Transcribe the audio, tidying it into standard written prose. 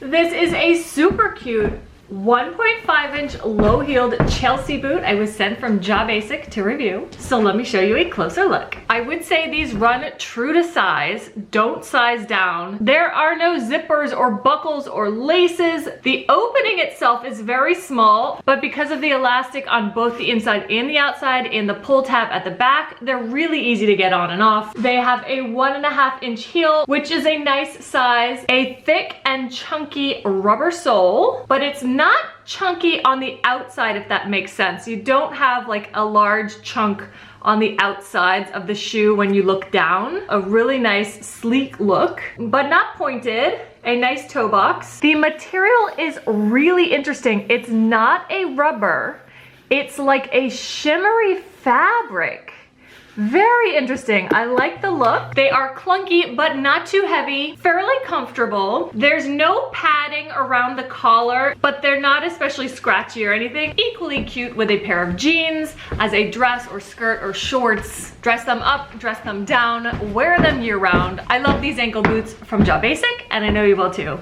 This is a super cute 1.5 inch low-heeled Chelsea boot I was sent from Jabasic to review. So let me show you a closer look. I would say these run true to size, don't size down. There are no zippers or buckles or laces. The opening itself is very small, but because of the elastic on both the inside and the outside and the pull tab at the back, they're really easy to get on and off. They have a 1.5 inch heel, which is a nice size, a thick and chunky rubber sole, but it's not chunky on the outside, if that makes sense. You don't have like a large chunk on the outsides of the shoe when you look down. A really nice sleek look, but not pointed. A nice toe box. The material is really interesting. It's not a rubber. It's like a shimmery fabric. Very interesting. I like the look. They are clunky, but not too heavy, fairly comfortable. There's no padding around the collar, but they're not especially scratchy or anything. Equally cute with a pair of jeans, as a dress or skirt or shorts. Dress them up, dress them down, wear them year round. I love these ankle boots from Jabasic, and I know you will too.